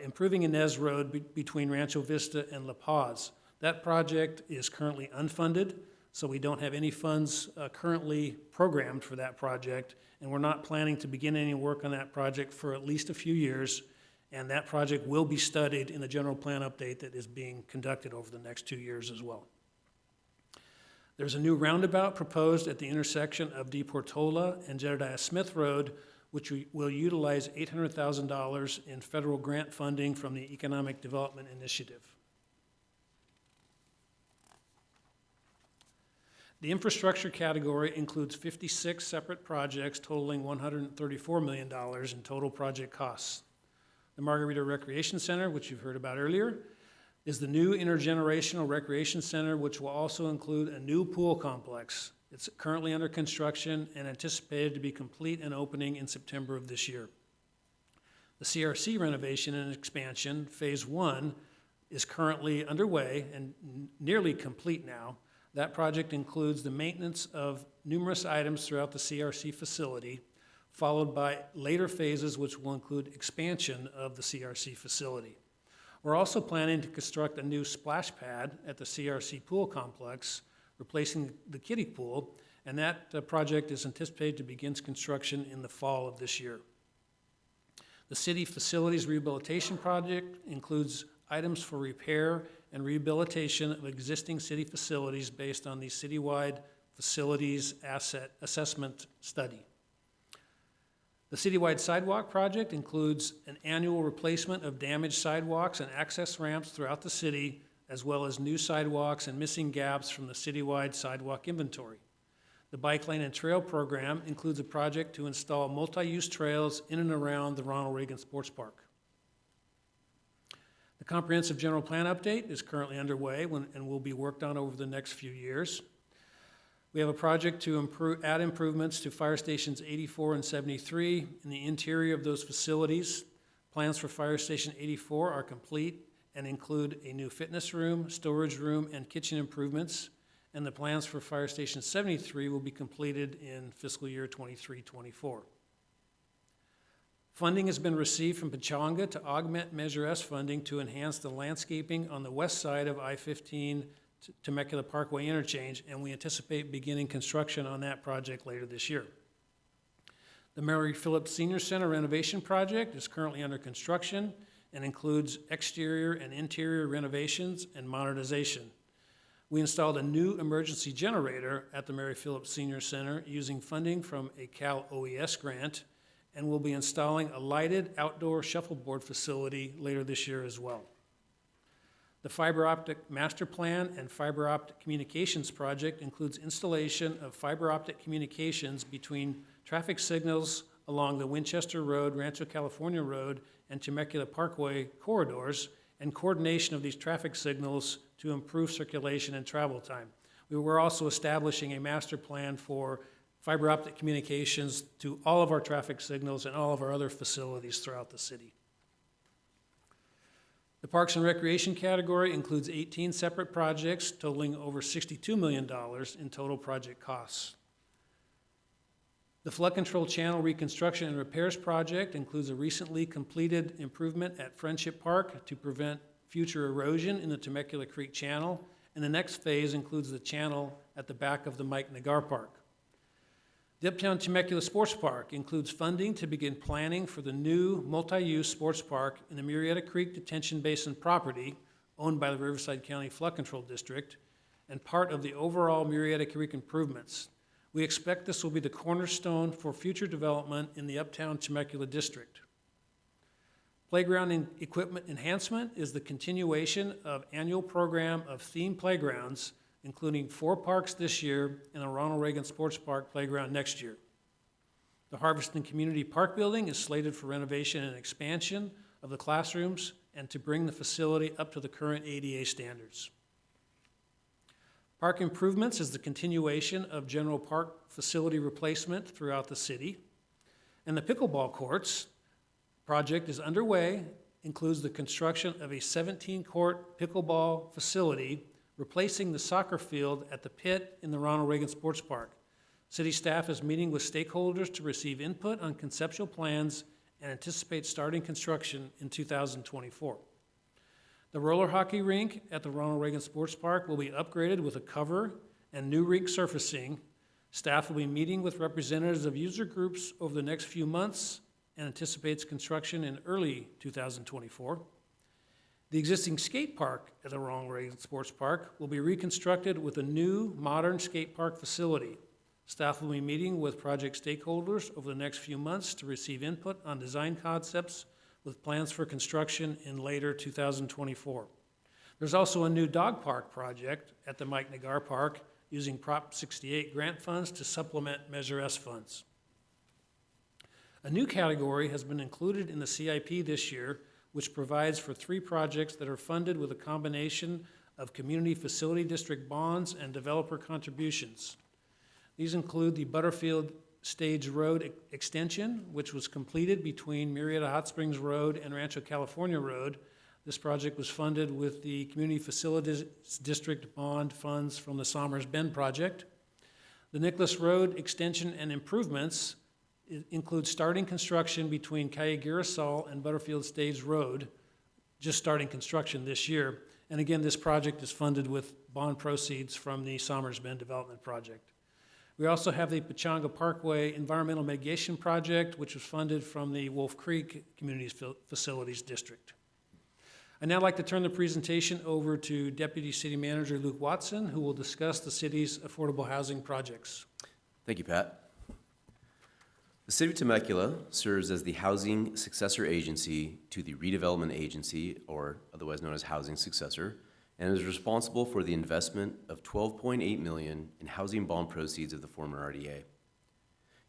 improving Inez Road between Rancho Vista and La Paz. That project is currently unfunded, so we don't have any funds currently programmed for that project, and we're not planning to begin any work on that project for at least a few years, and that project will be studied in the general plan update that is being conducted over the next 2 years as well. There's a new roundabout proposed at the intersection of De Portola and Jedediah Smith Road, which will utilize $800,000 in federal grant funding from the Economic Development Initiative. The infrastructure category includes 56 separate projects totaling $134 million in total project costs. The Margarita Recreation Center, which you've heard about earlier, is the new intergenerational recreation center, which will also include a new pool complex. It's currently under construction and anticipated to be complete and opening in September of this year. The CRC renovation and expansion, Phase 1, is currently underway and nearly complete now. That project includes the maintenance of numerous items throughout the CRC facility, followed by later phases which will include expansion of the CRC facility. We're also planning to construct a new splash pad at the CRC pool complex, replacing the kiddie pool, and that project is anticipated to begin construction in the fall of this year. The city facilities rehabilitation project includes items for repair and rehabilitation of existing city facilities based on the citywide facilities asset assessment study. The citywide sidewalk project includes an annual replacement of damaged sidewalks and access ramps throughout the city, as well as new sidewalks and missing gaps from the citywide sidewalk inventory. The bike lane and trail program includes a project to install multi-use trails in and around the Ronald Reagan Sports Park. The comprehensive general plan update is currently underway and will be worked on over the next few years. We have a project to add improvements to fire stations 84 and 73 in the interior of those facilities. Plans for fire station 84 are complete and include a new fitness room, storage room, and kitchen improvements. And the plans for fire station 73 will be completed in fiscal year 23-24. Funding has been received from Pechanga to augment Measure S funding to enhance the landscaping on the west side of I-15 Temecula Parkway interchange, and we anticipate beginning construction on that project later this year. The Mary Phillips Senior Center renovation project is currently under construction and includes exterior and interior renovations and modernization. We installed a new emergency generator at the Mary Phillips Senior Center using funding from a Cal OES grant, and we'll be installing a lighted outdoor shuffleboard facility later this year as well. The fiber optic master plan and fiber optic communications project includes installation of fiber optic communications between traffic signals along the Winchester Road, Rancho California Road, and Temecula Parkway corridors, and coordination of these traffic signals to improve circulation and travel time. We were also establishing a master plan for fiber optic communications to all of our traffic signals and all of our other facilities throughout the city. The Parks and Recreation category includes 18 separate projects totaling over $62 million in total project costs. The Flood Control Channel Reconstruction and Repairs project includes a recently completed improvement at Friendship Park to prevent future erosion in the Temecula Creek Channel, and the next phase includes the channel at the back of the Mike Nagar Park. The Uptown Temecula Sports Park includes funding to begin planning for the new multi-use sports park in the Murrieta Creek Detention Basin property owned by the Riverside County Flood Control District and part of the overall Murrieta Creek improvements. We expect this will be the cornerstone for future development in the Uptown Temecula District. Playground and equipment enhancement is the continuation of annual program of themed playgrounds, including 4 parks this year and a Ronald Reagan Sports Park playground next year. The Harveston Community Park building is slated for renovation and expansion of the classrooms and to bring the facility up to the current ADA standards. Park improvements is the continuation of general park facility replacement throughout the city. And the pickleball courts project is underway, includes the construction of a 17-court pickleball facility replacing the soccer field at the pit in the Ronald Reagan Sports Park. City staff is meeting with stakeholders to receive input on conceptual plans and anticipates starting construction in 2024. The roller hockey rink at the Ronald Reagan Sports Park will be upgraded with a cover and new rink surfacing. Staff will be meeting with representatives of user groups over the next few months and anticipates construction in early 2024. The existing skate park at the Ronald Reagan Sports Park will be reconstructed with a new modern skate park facility. Staff will be meeting with project stakeholders over the next few months to receive input on design concepts with plans for construction in later 2024. There's also a new dog park project at the Mike Nagar Park using Prop 68 grant funds to supplement Measure S funds. A new category has been included in the CIP this year, which provides for 3 projects that are funded with a combination of Community Facility District bonds and developer contributions. These include the Butterfield Stage Road extension, which was completed between Murrieta Hot Springs Road and Rancho California Road. This project was funded with the Community Facilities District bond funds from the Somers Bend project. The Nicholas Road extension and improvements include starting construction between Calle Girasol and Butterfield Stage Road, just starting construction this year. And again, this project is funded with bond proceeds from the Somers Bend Development Project. We also have the Pechanga Parkway Environmental Mitigation Project, which was funded from the Wolf Creek Community Facilities District. I'd now like to turn the presentation over to Deputy City Manager Luke Watson, who will discuss the city's affordable housing projects. Thank you, Pat. The City of Temecula serves as the housing successor agency to the Redevelopment Agency, or otherwise known as Housing Successor, and is responsible for the investment of $12.8 million in housing bond proceeds of the former RDA.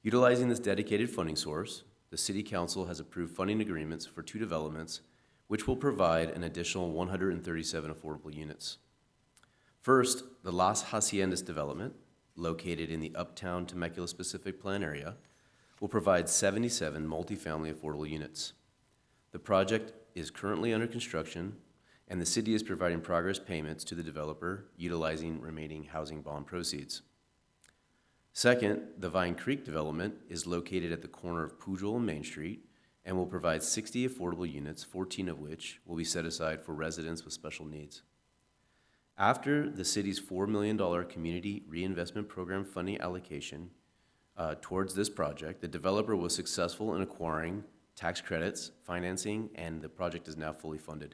Utilizing this dedicated funding source, the City Council has approved funding agreements for 2 developments, which will provide an additional 137 affordable units. First, the Las Haciendas development, located in the Uptown Temecula Specific Plan area, will provide 77 multifamily affordable units. The project is currently under construction, and the city is providing progress payments to the developer utilizing remaining housing bond proceeds. Second, the Vine Creek development is located at the corner of Pujol and Main Street and will provide 60 affordable units, 14 of which will be set aside for residents with special needs. After the city's $4 million Community Reinvestment Program funding allocation towards this project, the developer was successful in acquiring tax credits, financing, and the project is now fully funded.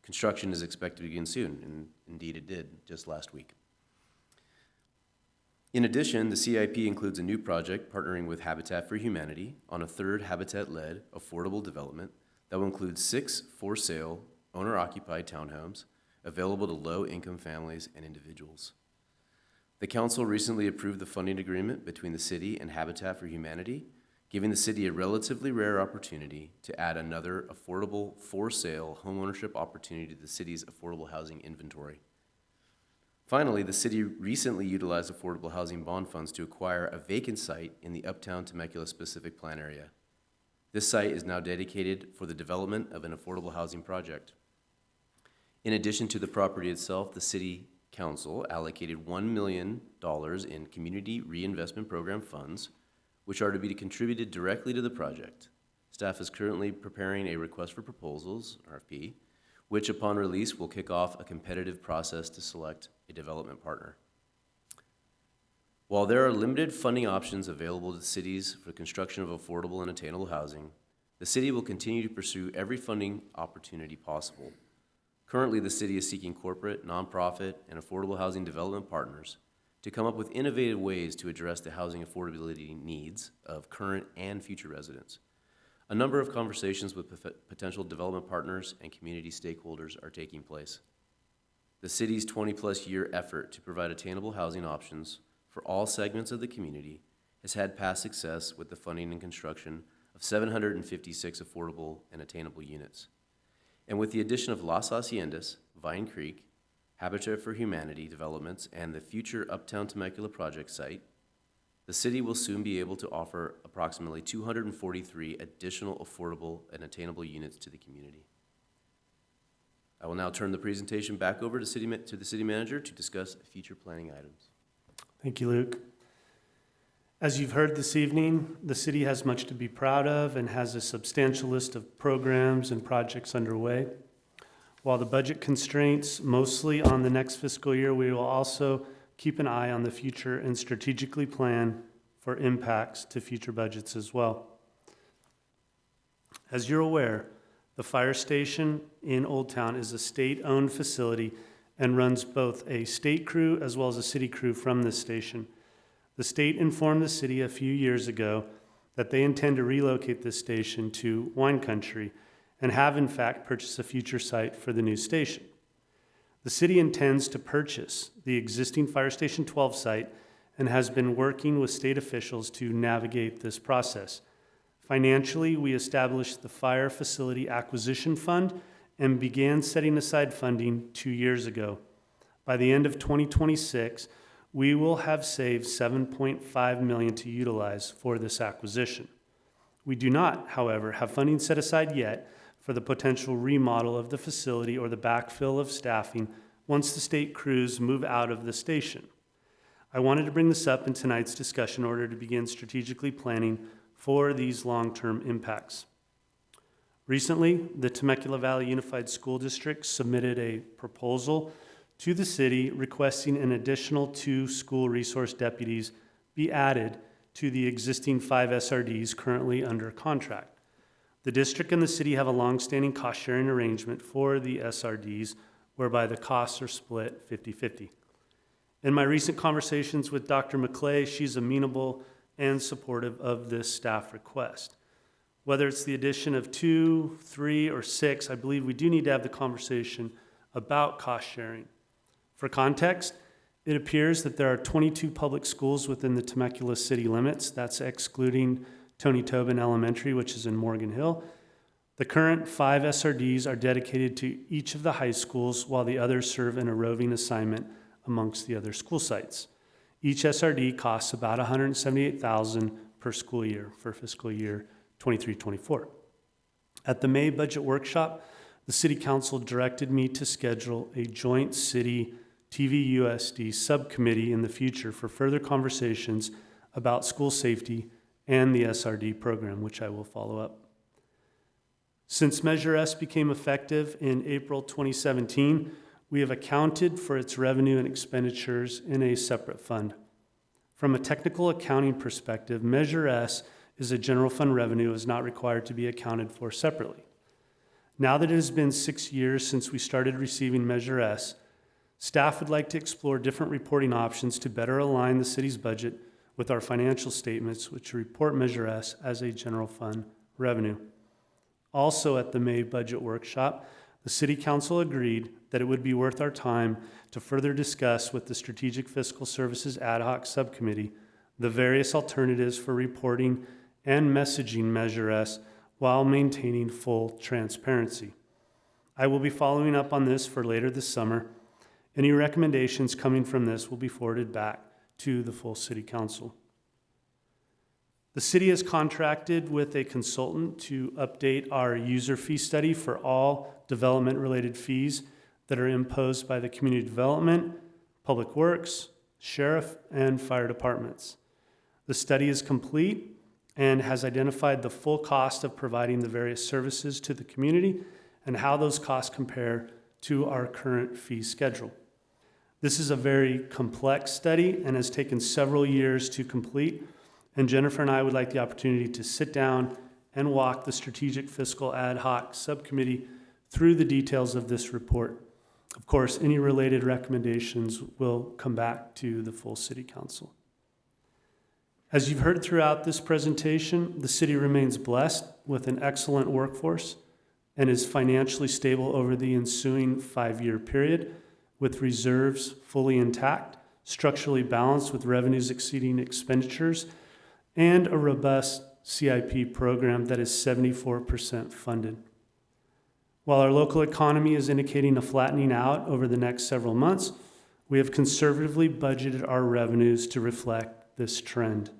Construction is expected to begin soon, and indeed it did just last week. In addition, the CIP includes a new project partnering with Habitat for Humanity on a 3rd Habitat-led affordable development that will include 6 for-sale, owner-occupied townhomes available to low-income families and individuals. The council recently approved the funding agreement between the city and Habitat for Humanity, giving the city a relatively rare opportunity to add another affordable for-sale homeownership opportunity to the city's affordable housing inventory. Finally, the city recently utilized affordable housing bond funds to acquire a vacant site in the Uptown Temecula Specific Plan area. This site is now dedicated for the development of an affordable housing project. In addition to the property itself, the City Council allocated $1 million in Community Reinvestment Program funds, which are to be contributed directly to the project. Staff is currently preparing a request for proposals, RFP, which upon release will kick off a competitive process to select a development partner. While there are limited funding options available to cities for the construction of affordable and attainable housing, the city will continue to pursue every funding opportunity possible. Currently, the city is seeking corporate, nonprofit, and affordable housing development partners to come up with innovative ways to address the housing affordability needs of current and future residents. A number of conversations with potential development partners and community stakeholders are taking place. The city's 20-plus year effort to provide attainable housing options for all segments of the community has had past success with the funding and construction of 756 affordable and attainable units. And with the addition of Las Haciendas, Vine Creek, Habitat for Humanity developments, and the future Uptown Temecula project site, the city will soon be able to offer approximately 243 additional affordable and attainable units to the community. I will now turn the presentation back over to the city manager to discuss future planning items. Thank you, Luke. As you've heard this evening, the city has much to be proud of and has a substantial list of programs and projects underway. While the budget constraints mostly on the next fiscal year, we will also keep an eye on the future and strategically plan for impacts to future budgets as well. As you're aware, the fire station in Old Town is a state-owned facility and runs both a state crew as well as a city crew from this station. The state informed the city a few years ago that they intend to relocate this station to wine country and have in fact purchased a future site for the new station. The city intends to purchase the existing Fire Station 12 site and has been working with state officials to navigate this process. Financially, we established the Fire Facility Acquisition Fund and began setting aside funding 2 years ago. By the end of 2026, we will have saved $7.5 million to utilize for this acquisition. We do not, however, have funding set aside yet for the potential remodel of the facility or the backfill of staffing once the state crews move out of the station. I wanted to bring this up in tonight's discussion in order to begin strategically planning for these long-term impacts. Recently, the Temecula Valley Unified School District submitted a proposal to the city requesting an additional 2 school resource deputies be added to the existing 5 SRDs currently under contract. The district and the city have a long-standing cost-sharing arrangement for the SRDs whereby the costs are split 50-50. In my recent conversations with Dr. McClay, she's amenable and supportive of this staff request. Whether it's the addition of 2, 3, or 6, I believe we do need to have the conversation about cost sharing. For context, it appears that there are 22 public schools within the Temecula city limits. That's excluding Tony Tobin Elementary, which is in Morgan Hill. The current 5 SRDs are dedicated to each of the high schools, while the others serve in a roving assignment amongst the other school sites. Each SRD costs about $178,000 per school year for fiscal year 23-24. At the May budget workshop, the City Council directed me to schedule a joint city TVUSD subcommittee in the future for further conversations about school safety and the SRD program, which I will follow up. Since Measure S became effective in April 2017, we have accounted for its revenue and expenditures in a separate fund. From a technical accounting perspective, Measure S is a general fund revenue and is not required to be accounted for separately. Now that it has been 6 years since we started receiving Measure S, staff would like to explore different reporting options to better align the city's budget with our financial statements, which report Measure S as a general fund revenue. Also at the May budget workshop, the City Council agreed that it would be worth our time to further discuss with the Strategic Fiscal Services Ad Hoc Subcommittee the various alternatives for reporting and messaging Measure S while maintaining full transparency. I will be following up on this for later this summer. Any recommendations coming from this will be forwarded back to the full City Council. The city has contracted with a consultant to update our user fee study for all development-related fees that are imposed by the community development, public works, sheriff, and fire departments. The study is complete and has identified the full cost of providing the various services to the community and how those costs compare to our current fee schedule. This is a very complex study and has taken several years to complete, and Jennifer and I would like the opportunity to sit down and walk the Strategic Fiscal Ad Hoc Subcommittee through the details of this report. Of course, any related recommendations will come back to the full City Council. As you've heard throughout this presentation, the city remains blessed with an excellent workforce and is financially stable over the ensuing 5-year period, with reserves fully intact, structurally balanced with revenues exceeding expenditures, and a robust CIP program that is 74% funded. While our local economy is indicating a flattening out over the next several months, we have conservatively budgeted our revenues to reflect this trend.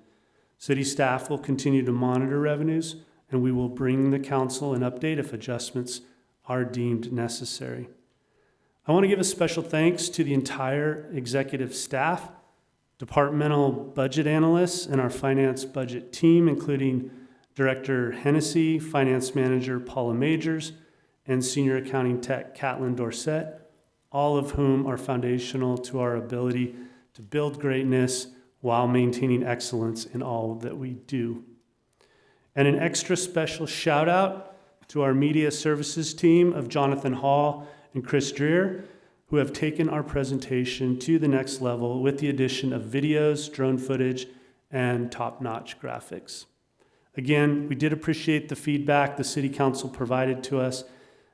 City staff will continue to monitor revenues, and we will bring the council an update if adjustments are deemed necessary. I want to give a special thanks to the entire executive staff, departmental budget analysts, and our finance budget team, including Director Hennessy, Finance Manager Paula Majors, and Senior Accounting Tech Catlin Dorsett, all of whom are foundational to our ability to build greatness while maintaining excellence in all that we do. And an extra special shout out to our media services team of Jonathan Hall and Chris Dreer, who have taken our presentation to the next level with the addition of videos, drone footage, and top-notch graphics. Again, we did appreciate the feedback the City Council provided to us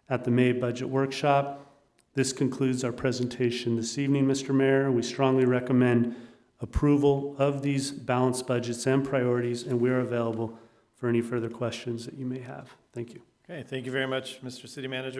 at the May budget workshop. This concludes our presentation this evening, Mr. Mayor. We strongly recommend approval of these balanced budgets and priorities, and we are available for any further questions that you may have. Thank you. Okay, thank you very much, Mr. City Manager.